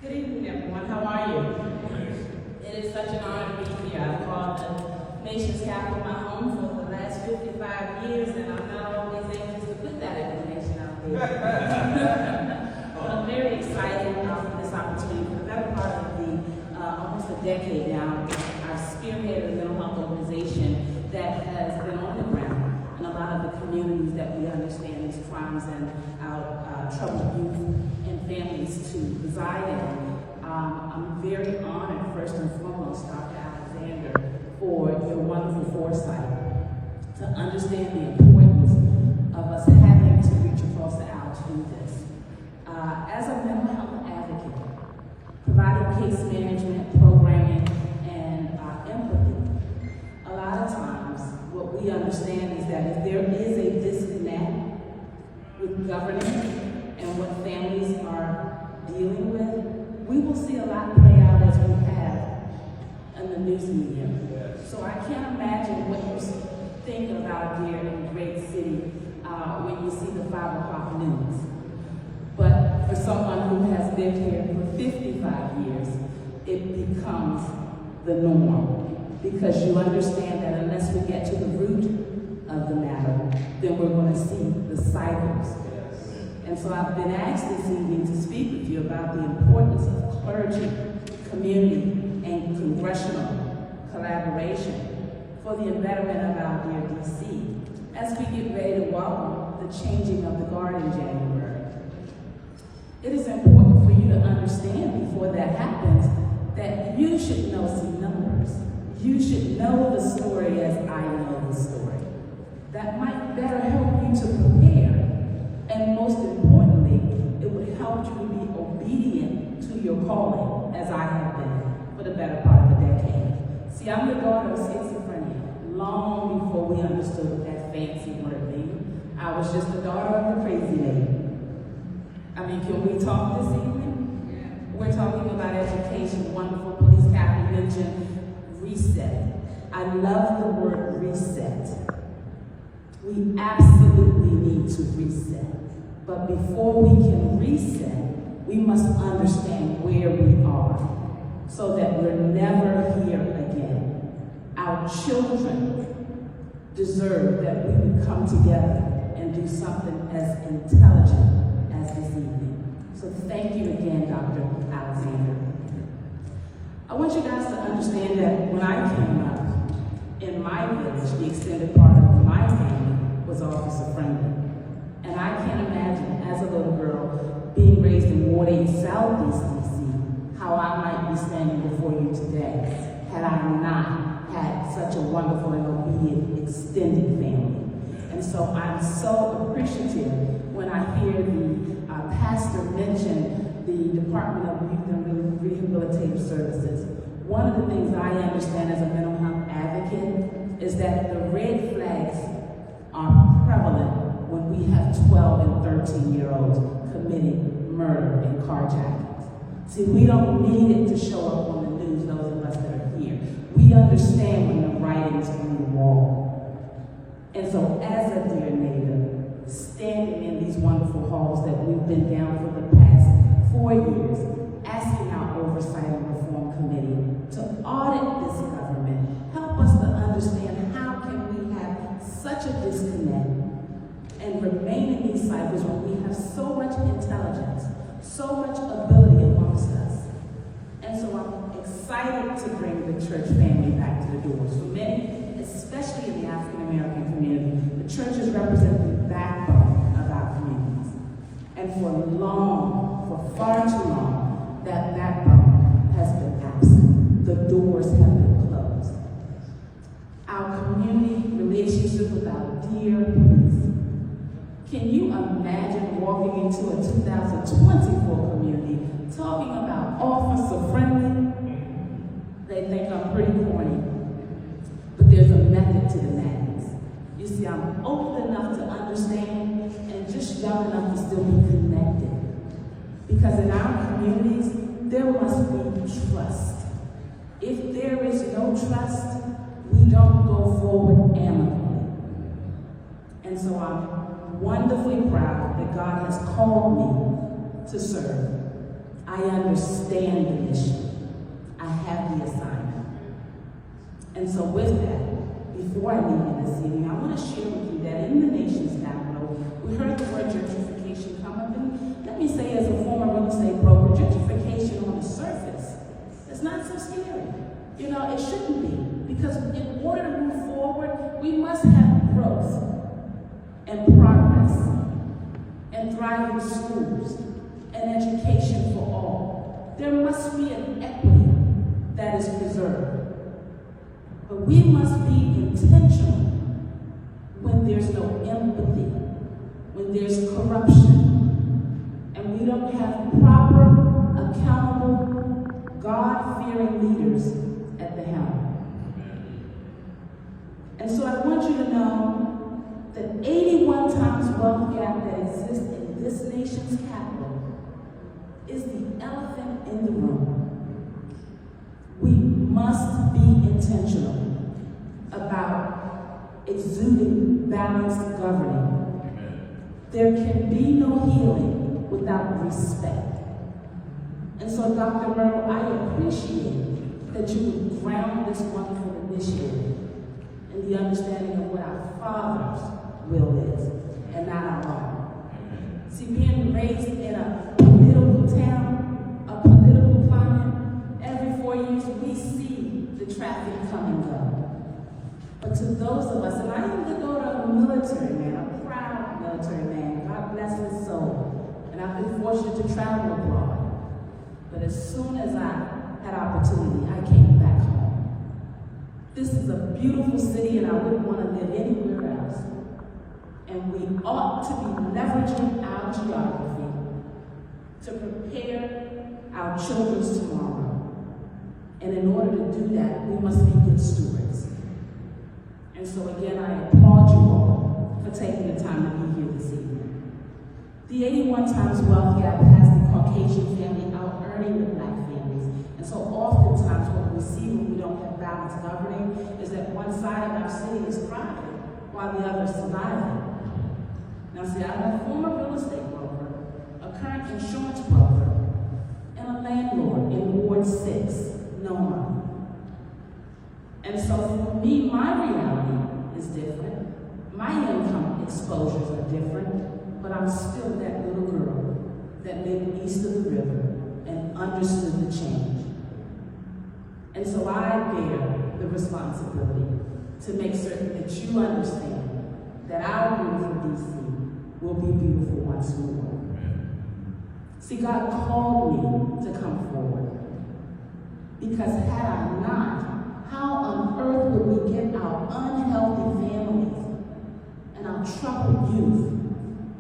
Good evening, everyone. How are you? It is such an honor to be here. I've called the nation's capital my home for the last 55 years, and I'm not always anxious to put that information out there. But I'm very excited for this opportunity. For the better part of almost a decade now, I've spearheaded a mental health organization that has been on the ground in a lot of the communities that we understand these crimes and our troubled youth and families to reside in. I'm very honored, first and foremost, Dr. Alexander, for your wonderful foresight to understand the importance of us having to reach across the aisle to do this. As a mental health advocate, providing case management, programming, and empathy, a lot of times what we understand is that if there is a disconnect with governance and what families are dealing with, we will see a lot play out as we have in the news media. So I can't imagine what you think about here in the great city when you see the 5 o'clock news. But for someone who has lived here for 55 years, it becomes the norm, because you understand that unless we get to the root of the matter, then we're going to see the cycles. And so I've been asked this evening to speak with you about the importance of clergy, community, and congressional collaboration for the betterment of our dear DC as we get ready to welcome the changing of the guard in January. It is important for you to understand before that happens that you should know some numbers. You should know the story as I know the story. That might better help you to prepare. And most importantly, it would help you to be obedient to your calling, as I have been for the better part of a decade. See, I'm the daughter of schizophrenia, long before we understood what that fancy word means. I was just the daughter of the crazy lady. I mean, can we talk this evening? Yeah. We're talking about education. Wonderful police captain mentioned reset. I love the word reset. We absolutely need to reset. But before we can reset, we must understand where we are so that we're never here again. Our children deserve that we would come together and do something as intelligent as this evening. So thank you again, Dr. Alexander. I want you guys to understand that when I came up in my village, the extended part of my family was officer friendly. And I can't imagine, as a little girl, being raised in Ward 8 Southeast DC, how I might be standing before you today had I not had such a wonderful and obedient extended family. And so I'm so appreciative when I hear the pastor mention the Department of Youth and Rehabilitative Services. One of the things I understand as a mental health advocate is that the red flags are prevalent when we have 12 and 13-year-olds committing murder and carjackings. See, we don't need it to show up on the news, those of us that are here. We understand when the writing's on the wall. And so as a dear neighbor, standing in these wonderful halls that we've been down for the past 4 years, asking our Oversight and Reform Committee to audit this government, help us to understand how can we have such a disconnect and remain in these cycles when we have so much intelligence, so much ability amongst us. And so I'm excited to bring the church family back to the doors. For many, especially in the African American community, the churches represent the backbone of our communities. And for far too long, that backbone has been absent. The doors have been closed. Our community relationship with our dear police. Can you imagine walking into a 2024 community talking about officer friendly? They think I'm pretty corny, but there's a method to the madness. You see, I'm old enough to understand and just young enough to still be connected. Because in our communities, there must be trust. If there is no trust, we don't go forward amicably. And so I'm wonderfully proud that God has called me to serve. I understand the mission. I have the assignment. And so with that, before I leave you this evening, I want to share with you that in the nation's capital, we heard the word gentrification come up, and let me say, as a former real estate broker, gentrification on the surface is not so scary. You know, it shouldn't be, because in order to move forward, we must have growth and progress and thriving schools and education for all. There must be an equity that is preserved. But we must be intentional when there's no empathy, when there's corruption, and we don't have proper, accountable, God-fearing leaders at the helm. And so I want you to know that 81 times wealth gap that exists in this nation's capital is the elephant in the room. We must be intentional about exuding balanced governing. There can be no healing without respect. And so, Dr. Merle, I appreciate that you would ground this wonderful initiative in the understanding of what our Father's will is, and not our own. See, being raised in a political town, a political climate, every 4 years we see the traffic come and go. But to those of us, and I am the daughter of a military man, a proud military man, God bless his soul, and I've been fortunate to travel abroad. But as soon as I had opportunity, I came back home. This is a beautiful city, and I wouldn't want to live anywhere else. And we ought to be leveraging our geography to prepare our children's tomorrow. And in order to do that, we must be good stewards. And so again, I applaud you all for taking the time to be here this evening. The 81 times wealth gap has the Caucasian family out-earning the black families. And so oftentimes what we see when we don't have balanced governing is that one side of our city is thriving while the other is surviving. Now see, I'm a former real estate broker, a current insurance broker, and a landlord in Ward 6, Noma. And so for me, my reality is different. My income exposures are different, but I'm still that little girl that lived east of the river and understood the change. And so I bear the responsibility to make certain that you understand that our beautiful DC will be beautiful once more. See, God called me to come forward, because had I not, how on earth would we get our unhealthy families and our troubled youth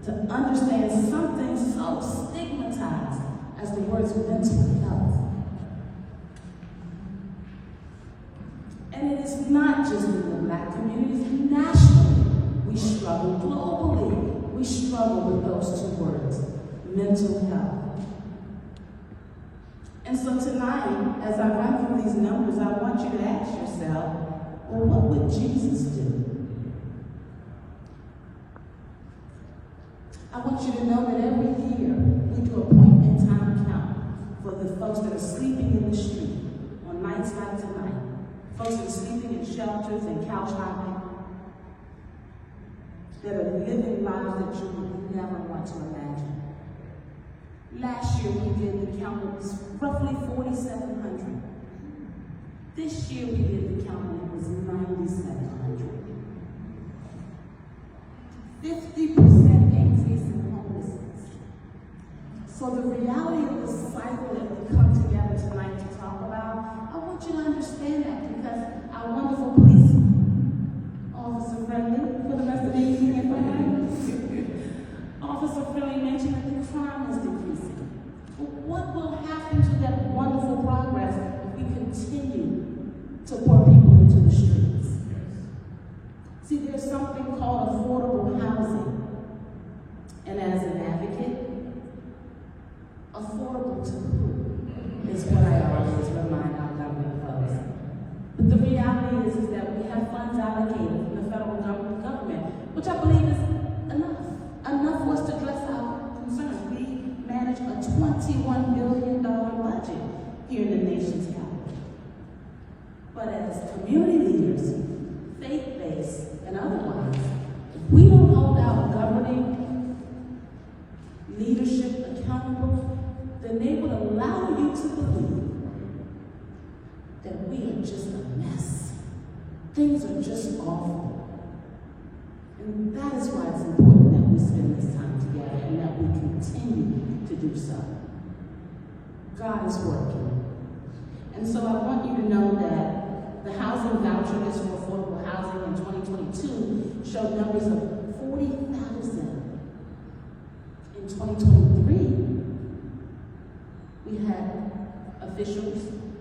to understand something so stigmatized as the words mental health? And it is not just in the black communities, nationally. We struggle globally. We struggle with those two words, mental health. And so tonight, as I run through these numbers, I want you to ask yourself, well, what would Jesus do? I want you to know that every year we do a point in time count for the folks that are sleeping in the street on nights like tonight, folks that are sleeping in shelters and couch hopping, that are living lives that you would never want to imagine. Last year we did the count, it was roughly 4,700. This year we did the count and it was 9,700. 50% increase in homelessness. So the reality of the cycle that we come together tonight to talk about, I want you to understand that, because our wonderful police officer friendly for the rest of the evening, if I may. Officer Friendly mentioned that the crime is decreasing. But what will happen to that wonderful progress if we continue to pour people into the streets? See, there's something called affordable housing. And as an advocate, affordable to who is what I always remind our government folks. But the reality is that we have funds allocated from the federal government, which I believe is enough for us to address our concerns. We manage a $21 billion accountable, then they would allow you to believe that we are just a mess. Things are just awful. And that is why it's important that we spend this time together and that we continue to do so. God is working. And so I want you to know that the housing voucher list for affordable housing in 2022 showed numbers of 40,000. In 2023, we had officials,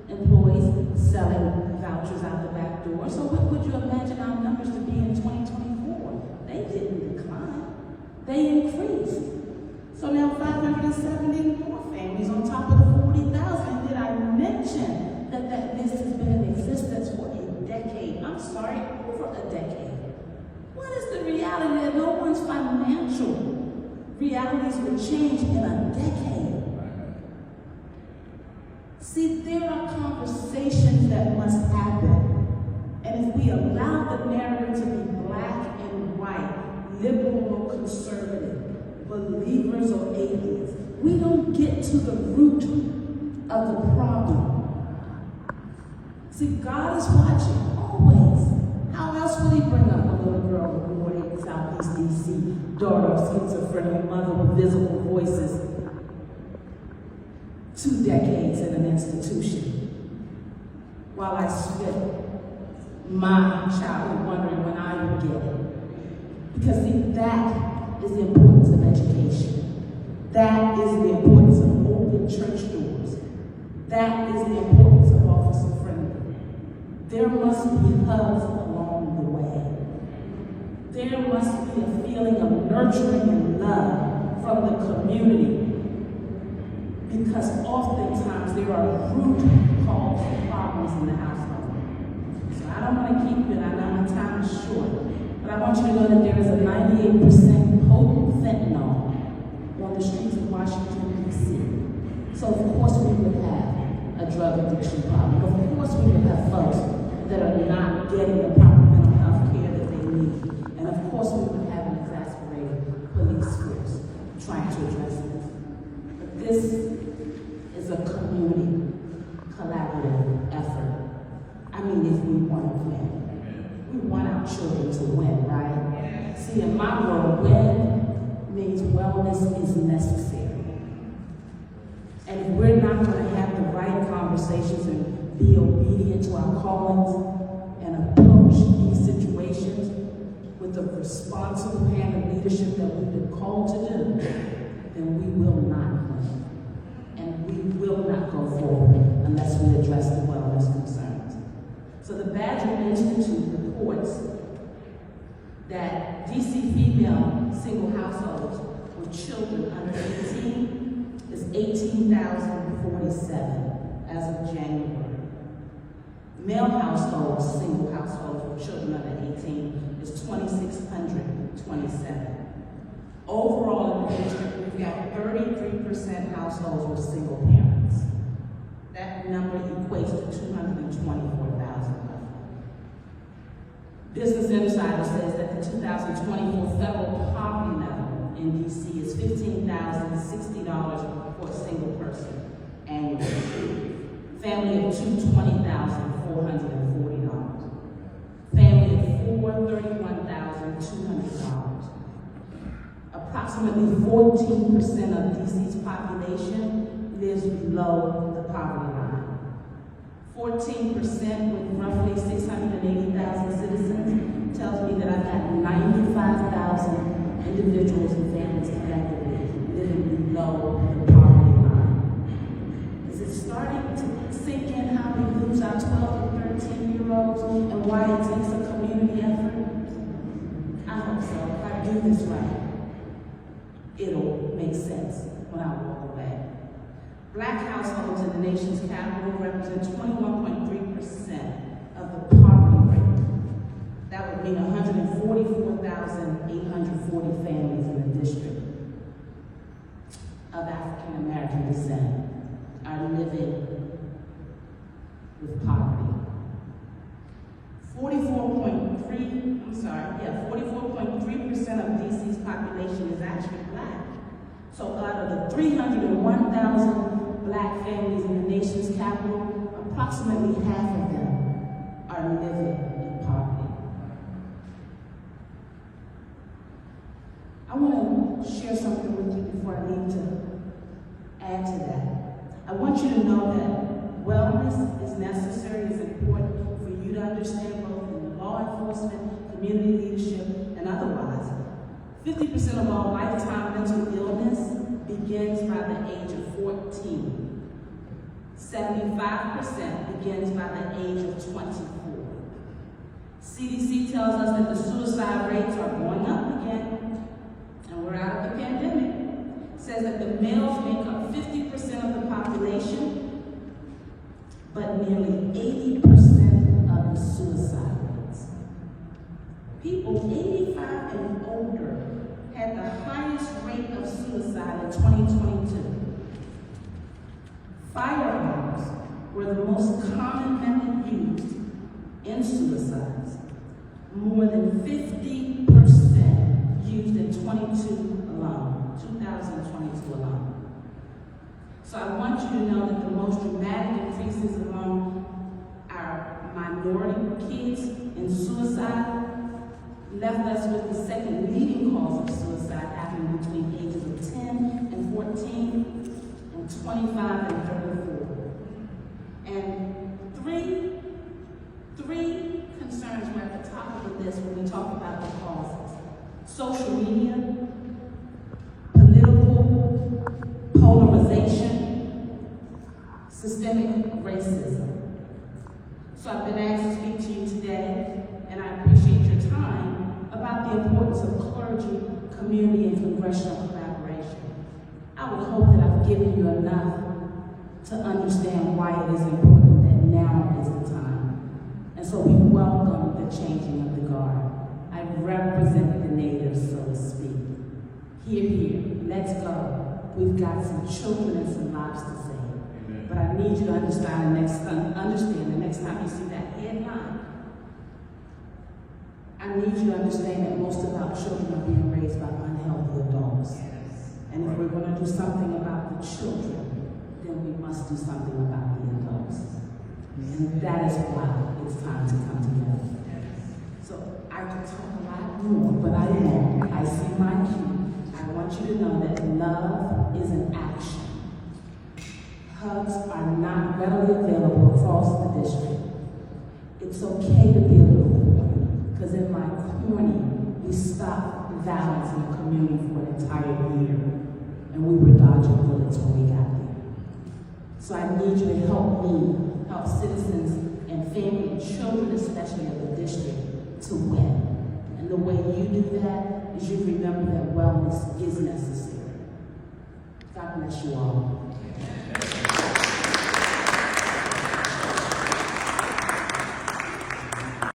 employees selling vouchers out the back door. So what would you imagine our numbers to be in 2024? They didn't decline. They increased. So now 570 more families on top of the 40,000. Did I mention that that list has been in existence for a decade? I'm sorry, over a decade. What is the reality that no one's financial realities will change in a decade? See, there are conversations that must happen. And if we allow the narrative to be black and white, liberal or conservative, believers or atheists, we don't get to the root of the problem. See, God is watching, always. How else will he bring up a little girl born in Southeast DC, daughter of schizophrenia, mother with visible voices, 2 decades in an institution, while I spent my childhood wondering when I would get it? Because see, that is the importance of education. That is the importance of open church doors. That is the importance of officer friendly. There must be hugs along the way. There must be a feeling of nurturing and love from the community. Because oftentimes there are root cause problems in the household. So I don't want to keep it, I know my time is short, but I want you to know that there is a 98% potent fentanyl on the streets of Washington, D.C. So of course we would have a drug addiction problem. Of course we would have folks that are not getting the proper mental health care that they need. And of course we would have an exasperated police force trying to address this. But this is a community collaborative effort. I mean, if we want to win. We want our children to win, right? See, in my world, win means wellness is necessary. And if we're not going to have the right conversations and be obedient to our callings and approach these situations with the responsible hand of leadership that we've been called to do, then we will not win. And we will not go forward unless we address the wellness concerns. So the Badger Institute reports that DC female single households with children under 18 is 18,047 as of January. Male households, single households with children under 18 is 2,627. Overall in the district, we've got 33% households with single parents. That number equates to 224,000. Business Insider says that the 2024 federal poverty level in DC is $15,060 for a single person annually. Family of two, $20,440. Family of four, $31,200. Approximately 14% of DC's population lives below the poverty line. 14% with roughly 680,000 citizens tells me that I've got 95,000 individuals and families collectively living below the poverty line. Is it starting to sink in how we lose our 12 and 13-year-olds and why it takes a community effort? I hope so. If I do this right, it'll make sense when I walk away. Black households in the nation's capital represent 21.3% of the poverty rate. That would mean 144,840 families in the district of African American descent are living with poverty. 44.3% of DC's population is actually black. So out of the 301,000 black families in the nation's capital, approximately half of them are living in poverty. I want to share something with you before I need to add to that. I want you to know that wellness is necessary, is important for you to understand both in law enforcement, community leadership, and otherwise. 50% of all lifetime mental illness begins by the age of 14. 75% begins by the age of 24. CDC tells us that the suicide rates are going up again, and we're out of the pandemic. It says that the males make up 50% of the population, but nearly 80% of the suicide rates. People 85 and older had the highest rate of suicide in 2022. Firearms were the most common method used in suicides. More than 50% used in 2022 alone. So I want you to know that the most dramatic increases among our minority kids in suicide left us with the second leading cause of suicide happening between ages of 10 and 14 and 25 and 34. And three concerns were at the top of the list when we talk about the causes. Social media, political polarization, systemic racism. So I've been asked to speak to you today, and I appreciate your time, about the importance of clergy, community, and congressional collaboration. I would hope that I've given you enough to understand why it is important that now is the time. And so we welcome the changing of the guard. I represent the natives, so to speak. Hear, let's go. We've got some children and some lives to save. Amen. But I need you to understand the next time you see that headline, I need you to understand that most of our children are being raised by unhealthy adults. Yes. And if we're going to do something about the children, then we must do something about the adults. Yes. And that is why it's time to come together. Yes. So I could talk a lot more, but I won't. I see my cue. I want you to know that love is an action. Hugs are not readily available across the district. It's okay to be a little corny, because in my corny, we stopped violence in the community for an entire year, and we were dodging bullets when we got there. So I need you to help me, help citizens and family and children, especially of the district, to win. And the way you do that is you remember that wellness is necessary. God bless you all.